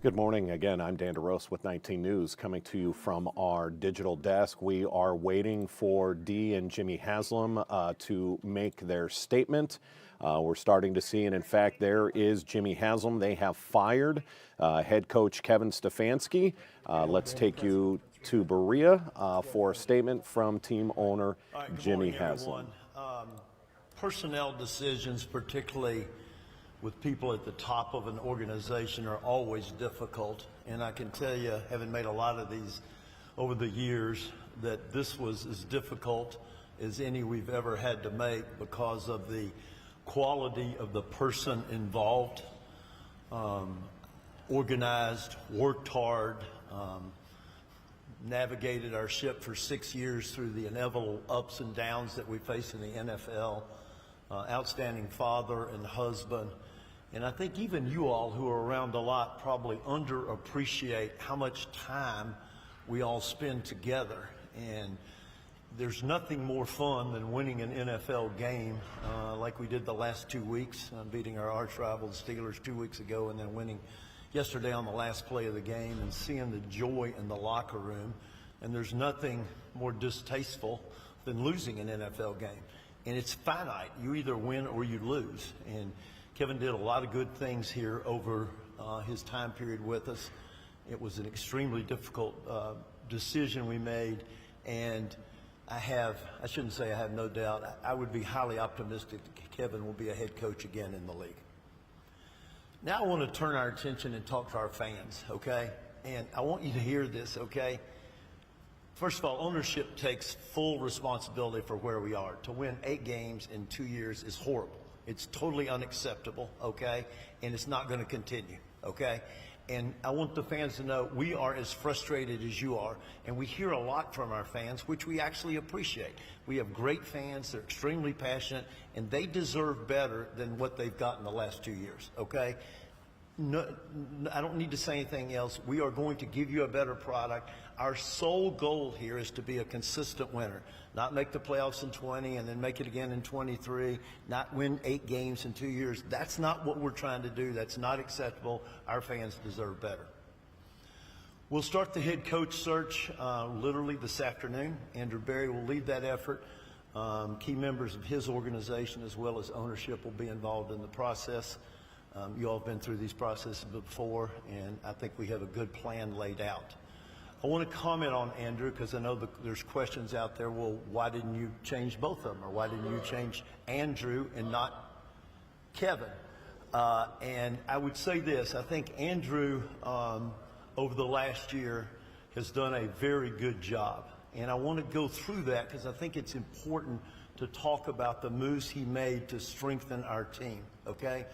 Good morning. Again, I'm Dan DeRose with 19 News coming to you from our digital desk. We are waiting for Dee and Jimmy Haslam to make their statement. We're starting to see, and in fact, there is Jimmy Haslam. They have fired head coach Kevin Stefanski. Let's take you to Berea for a statement from team owner Jimmy Haslam. Personnel decisions, particularly with people at the top of an organization, are always difficult. And I can tell you, having made a lot of these over the years, that this was as difficult as any we've ever had to make because of the quality of the person involved. Organized, worked hard, navigated our ship for 6 years through the inevitable ups and downs that we face in the NFL. Outstanding father and husband. And I think even you all who are around a lot probably underappreciate how much time we all spend together. And there's nothing more fun than winning an NFL game like we did the last 2 weeks, beating our arch rival, the Steelers, 2 weeks ago, and then winning yesterday on the last play of the game and seeing the joy in the locker room. And there's nothing more distasteful than losing an NFL game. And it's finite. You either win or you lose. And Kevin did a lot of good things here over his time period with us. It was an extremely difficult decision we made. And I shouldn't say I have no doubt, I would be highly optimistic that Kevin will be a head coach again in the league. Now I want to turn our attention and talk to our fans, okay? And I want you to hear this, okay? First of all, ownership takes full responsibility for where we are. To win 8 games in 2 years is horrible. It's totally unacceptable, okay? And it's not going to continue, okay? And I want the fans to know we are as frustrated as you are, and we hear a lot from our fans, which we actually appreciate. We have great fans. They're extremely passionate, and they deserve better than what they've gotten the last 2 years, okay? No, I don't need to say anything else. We are going to give you a better product. Our sole goal here is to be a consistent winner, not make the playoffs in 20 and then make it again in 23, not win 8 games in 2 years. That's not what we're trying to do. That's not acceptable. Our fans deserve better. We'll start the head coach search literally this afternoon. Andrew Berry will lead that effort. Key members of his organization as well as ownership will be involved in the process. You all have been through these processes before, and I think we have a good plan laid out. I want to comment on Andrew because I know there's questions out there. Well, why didn't you change both of them, or why didn't you change Andrew and not Kevin? And I would say this: I think Andrew, over the last year, has done a very good job, and I want to go through that because I think it's important to talk about the moves he made to strengthen our team. Okay.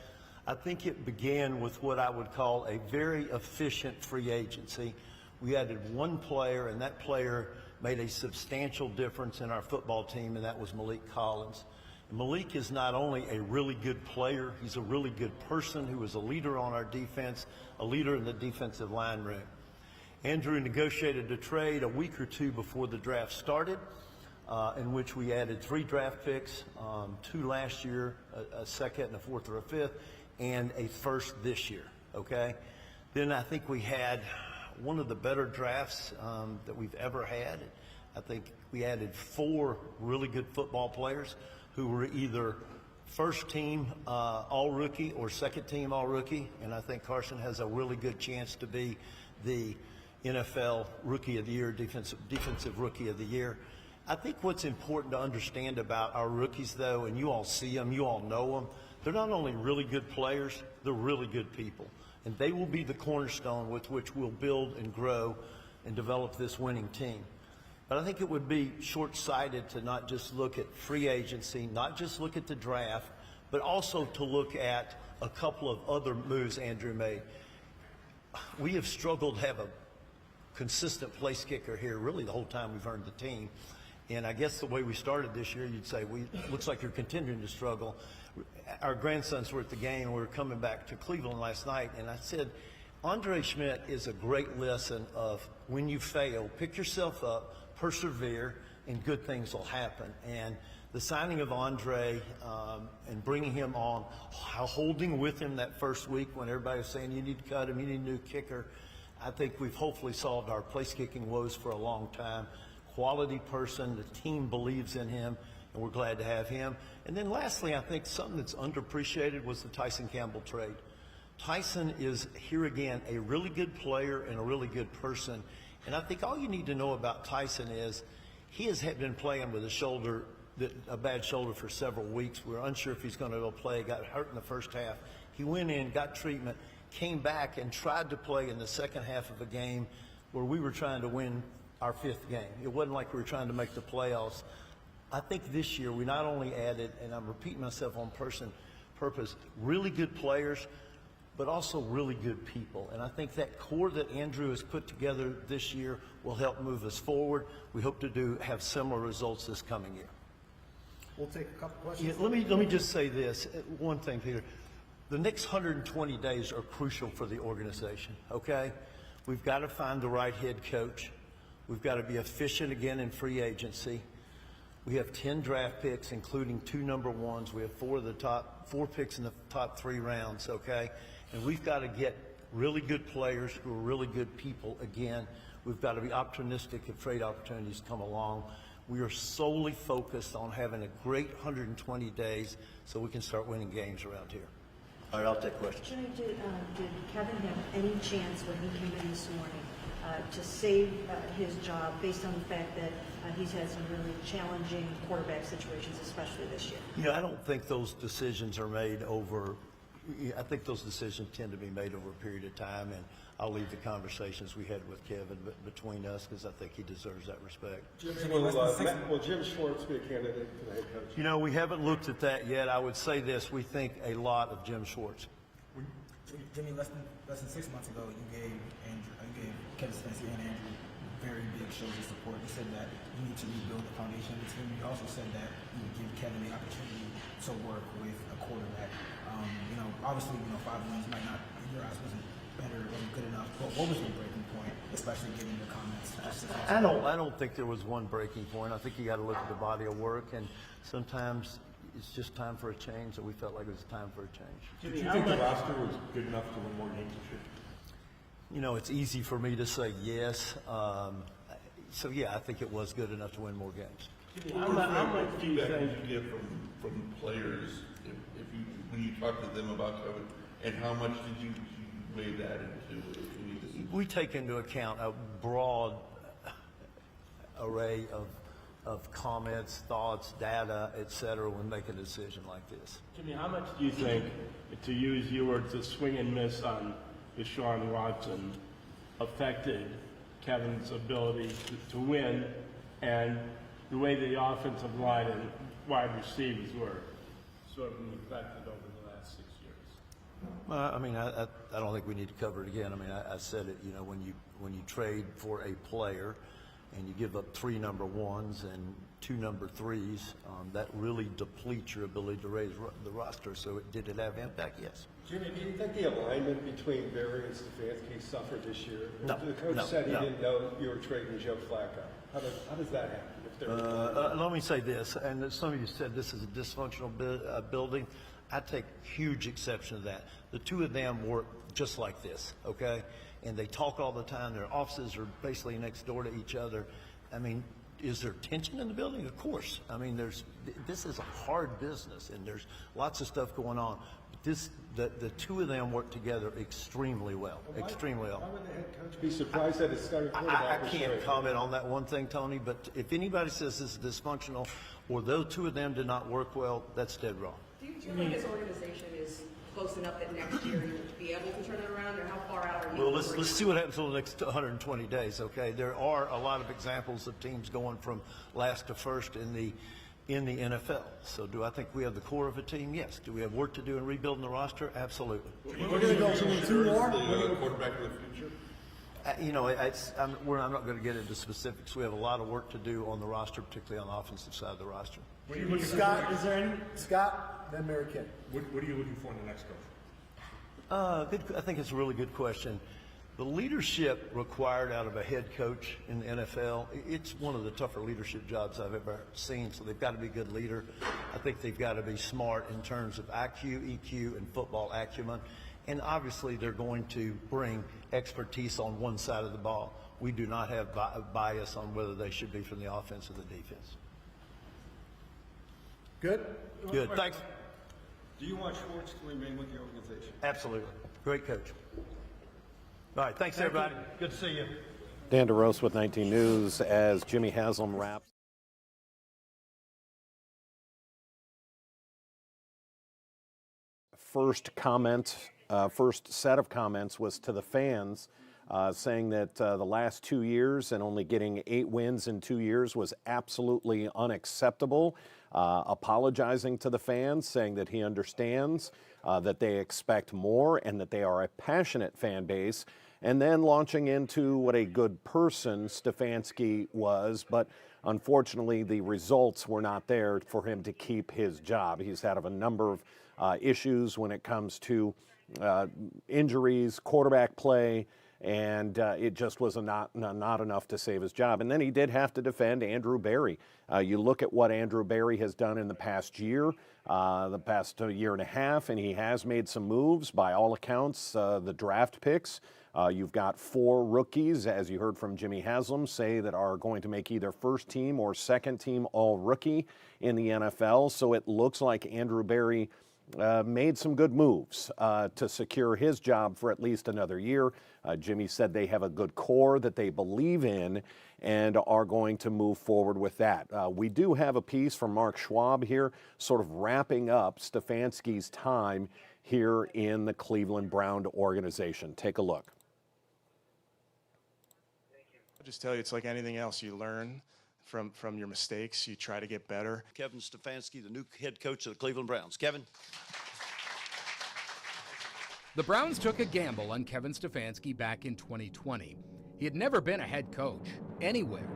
I think it began with what I would call a very efficient free agency. We added one player, and that player made a substantial difference in our football team, and that was Malik Collins. And Malik is not only a really good player, he's a really good person who is a leader on our defense, a leader in the defensive line room. Andrew negotiated a trade a week or 2 before the draft started, in which we added 3 draft picks, 2 last year, a second and a 4th or a 5th, and a 1st this year, okay? Then I think we had one of the better drafts that we've ever had. I think we added 4 really good football players who were either first team all-rookie or second team all-rookie, and I think Carson has a really good chance to be the NFL Rookie of the Year, defensive Rookie of the Year. I think what's important to understand about our rookies, though, and you all see them, you all know them, they're not only really good players, they're really good people. And they will be the cornerstone with which we'll build and grow and develop this winning team. But I think it would be short-sighted to not just look at free agency, not just look at the draft, but also to look at a couple of other moves Andrew made. We have struggled to have a consistent place kicker here really the whole time we've earned the team. And I guess the way we started this year, you'd say, looks like you're continuing to struggle. Our grandsons were at the game. We were coming back to Cleveland last night, and I said, Andre Schmidt is a great lesson of when you fail, pick yourself up, persevere, and good things will happen. And the signing of Andre and bringing him on, holding with him that first week when everybody was saying you need to cut him, you need a new kicker. I think we've hopefully solved our place kicking woes for a long time. Quality person, the team believes in him, and we're glad to have him. And then lastly, I think something that's underappreciated was the Tyson Campbell trade. Tyson is, here again, a really good player and a really good person. And I think all you need to know about Tyson is he has been playing with a bad shoulder for several weeks. We were unsure if he's going to go play, got hurt in the first half. He went in, got treatment, came back and tried to play in the second half of a game where we were trying to win our fifth game. It wasn't like we were trying to make the playoffs. I think this year we not only added, and I'm repeating myself on purpose, really good players, but also really good people. And I think that core that Andrew has put together this year will help move us forward. We hope to have similar results this coming year. We'll take a couple questions. Yeah, let me just say this, one thing, Peter. The next 120 days are crucial for the organization, okay? We've got to find the right head coach. We've got to be efficient again in free agency. We have 10 draft picks, including 2 number ones. We have 4 picks in the top 3 rounds, okay? And we've got to get really good players who are really good people again. We've got to be opportunistic if trade opportunities come along. We are solely focused on having a great 120 days so we can start winning games around here. All right, I'll take questions. Jimmy, did Kevin have any chance when he came in this morning to save his job based on the fact that he's had some really challenging quarterback situations, especially this year? You know, I don't think those decisions are made over. I think those decisions tend to be made over a period of time, and I'll leave the conversations we had with Kevin between us because I think he deserves that respect. Will Jim Schwartz be a candidate for the head coach? You know, we haven't looked at that yet. I would say this: we think a lot of Jim Schwartz. Jimmy, less than 6 months ago, you gave Kevin Stefanski and Andrew very big shows of support. You said that you need to rebuild the foundation of the team. You also said that you would give Kevin the opportunity to work with a quarterback. Obviously, 5 wins might not, in your eyes, wasn't better, wasn't good enough. But what was the breaking point, especially given your comments? I don't think there was one breaking point. I think you got to look at the body of work, and sometimes it's just time for a change, and we felt like it was time for a change. Did you think the roster was good enough to win more games this year? You know, it's easy for me to say yes. So yeah, I think it was good enough to win more games. How much feedback did you get from players when you talked to them about COVID, and how much did you weigh that into? We take into account a broad array of comments, thoughts, data, et cetera, when making a decision like this. Jimmy, how much do you think, to use your words, the swing and miss on Deshaun Watson affected Kevin's ability to win, and the way the offensive line and wide receivers were sort of affected over the last 6 years? I mean, I don't think we need to cover it again. I mean, I said it, when you trade for a player and you give up 3 number ones and 2 number 3s, that really depletes your ability to raise the roster. So did it have impact? Yes. Jimmy, do you think the alignment between Barry and Stefanski suffered this year? No. The coach said he didn't know you were trading Joe Flacco. How does that happen? Let me say this, and some of you said this is a dysfunctional building. I take huge exception to that. The 2 of them work just like this, okay? And they talk all the time. Their offices are basically next door to each other. I mean, is there tension in the building? Of course. I mean, this is a hard business, and there's lots of stuff going on. But the 2 of them work together extremely well, extremely well. Why would the head coach be surprised that his starting quarterback I can't comment on that one thing, Tony, but if anybody says this is dysfunctional or those 2 of them did not work well, that's dead wrong. Do you think this organization is close enough that next year you'll be able to turn it around, or how far out are you? Well, let's see what happens over the next 120 days, okay? There are a lot of examples of teams going from last to first in the NFL. So do I think we have the core of a team? Yes. Do we have work to do in rebuilding the roster? Absolutely. We're going to go through 2 more. The quarterback of the future? I'm not going to get into specifics. We have a lot of work to do on the roster, particularly on the offensive side of the roster. Scott, is there any? Scott, then Mary Kay. What are you looking for in the next coach? I think it's a really good question. The leadership required out of a head coach in the NFL, it's one of the tougher leadership jobs I've ever seen. So they've got to be a good leader. I think they've got to be smart in terms of IQ, EQ, and football acumen. And obviously they're going to bring expertise on one side of the ball. We do not have bias on whether they should be from the offense or the defense. Good? Good, thanks. Do you want Schwartz to remain with the organization? Absolutely. Great coach. All right, thanks everybody. Good to see you. Dan DeRose with 19 News as Jimmy Haslam wraps. First set of comments was to the fans, saying that the last 2 years and only getting 8 wins in 2 years was absolutely unacceptable. Apologizing to the fans, saying that he understands that they expect more and that they are a passionate fan base, and then launching into what a good person Stefanski was, but unfortunately the results were not there for him to keep his job. He's had a number of issues when it comes to injuries, quarterback play, and it just was not enough to save his job. And then he did have to defend Andrew Berry. You look at what Andrew Berry has done in the past year, the past year and a half, and he has made some moves. By all accounts, the draft picks. You've got 4 rookies, as you heard from Jimmy Haslam, say that are going to make either first team or second team all rookie in the NFL. So it looks like Andrew Berry made some good moves to secure his job for at least another year. Jimmy said they have a good core that they believe in and are going to move forward with that. We do have a piece from Mark Schwab here, sort of wrapping up Stefanski's time here in the Cleveland Brown organization. Take a look. I'll just tell you, it's like anything else. You learn from your mistakes. You try to get better. Kevin Stefanski, the new head coach of the Cleveland Browns. Kevin? The Browns took a gamble on Kevin Stefanski back in 2020. He had never been a head coach anywhere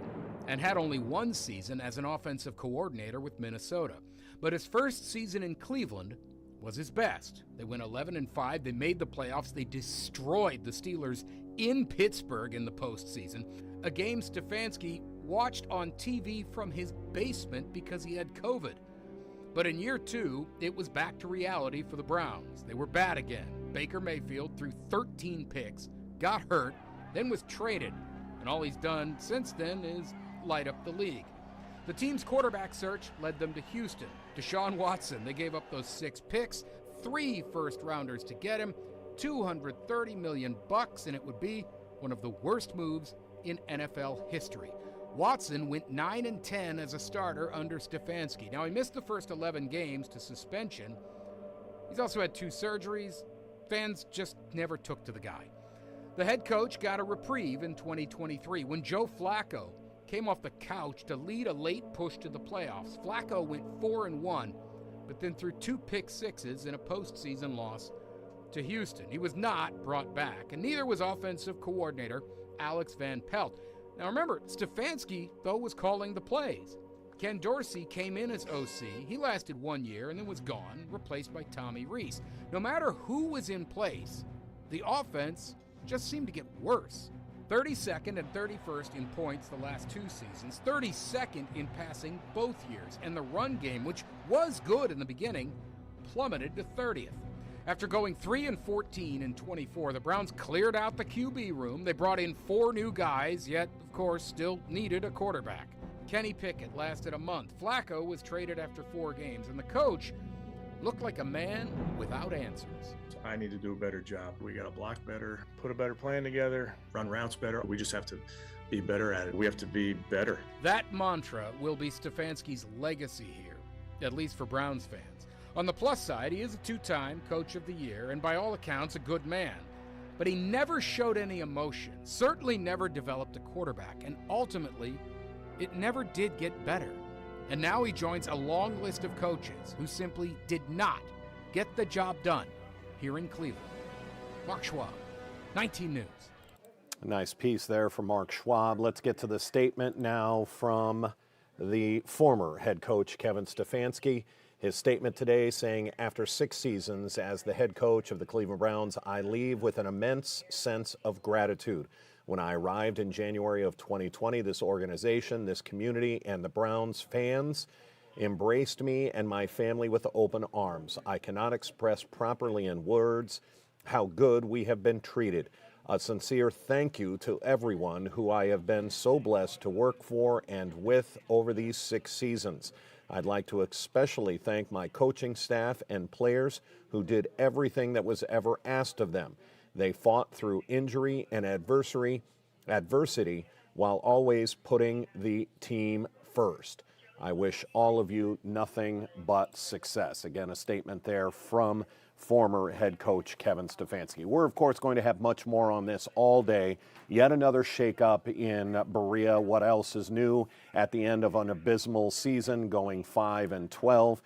and had only one season as an offensive coordinator with Minnesota. But his first season in Cleveland was his best. They went 11-5. They made the playoffs. They destroyed the Steelers in Pittsburgh in the postseason, a game Stefanski watched on TV from his basement because he had COVID. But in year 2, it was back to reality for the Browns. They were bad again. Baker Mayfield threw 13 picks, got hurt, then was traded, and all he's done since then is light up the league. The team's quarterback search led them to Houston. Deshaun Watson, they gave up those 6 picks, 3 first-rounders to get him, $230 million, and it would be one of the worst moves in NFL history. Watson went 9-10 as a starter under Stefanski. Now, he missed the first 11 games to suspension. He's also had 2 surgeries. Fans just never took to the guy. The head coach got a reprieve in 2023 when Joe Flacco came off the couch to lead a late push to the playoffs. Flacco went 4-1, but then threw 2 pick-sixes in a postseason loss to Houston. He was not brought back, and neither was offensive coordinator Alex Van Pelt. Now remember, Stefanski, though, was calling the plays. Ken Dorsey came in as OC. He lasted 1 year and then was gone, replaced by Tommy Rees. No matter who was in place, the offense just seemed to get worse. 32nd and 31st in points the last 2 seasons, 32nd in passing both years, and the run game, which was good in the beginning, plummeted to 30th. After going 3-14 in 24, the Browns cleared out the QB room. They brought in 4 new guys, yet, of course, still needed a quarterback. Kenny Pickett lasted a month. Flacco was traded after 4 games, and the coach looked like a man without answers. I need to do a better job. We got to block better, put a better plan together, run routes better. We just have to be better at it. We have to be better. That mantra will be Stefanski's legacy here, at least for Browns fans. On the plus side, he is a 2-time Coach of the Year, and by all accounts, a good man. But he never showed any emotion, certainly never developed a quarterback, and ultimately, it never did get better. And now he joins a long list of coaches who simply did not get the job done here in Cleveland. Mark Schwab, 19 News. A nice piece there from Mark Schwab. Let's get to the statement now from the former head coach, Kevin Stefanski. His statement today saying, after 6 seasons as the head coach of the Cleveland Browns, I leave with an immense sense of gratitude. When I arrived in January of 2020, this organization, this community, and the Browns fans embraced me and my family with open arms. I cannot express properly in words how good we have been treated. A sincere thank you to everyone who I have been so blessed to work for and with over these 6 seasons. I'd like to especially thank my coaching staff and players who did everything that was ever asked of them. They fought through injury and adversity while always putting the team first. I wish all of you nothing but success. Again, a statement there from former head coach Kevin Stefanski. We're, of course, going to have much more on this all day. Yet another shakeup in Berea. What else is new at the end of an abysmal season going 5-12?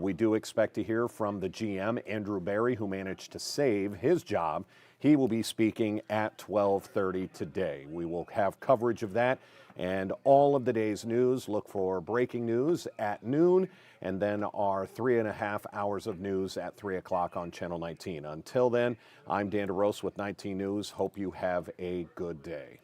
We do expect to hear from the GM, Andrew Berry, who managed to save his job. He will be speaking at 12:30 today. We will have coverage of that and all of the day's news. Look for breaking news at noon, and then our 3.5 hours of news at 3 o'clock on Channel 19. Until then, I'm Dan DeRose with 19 News. Hope you have a good day.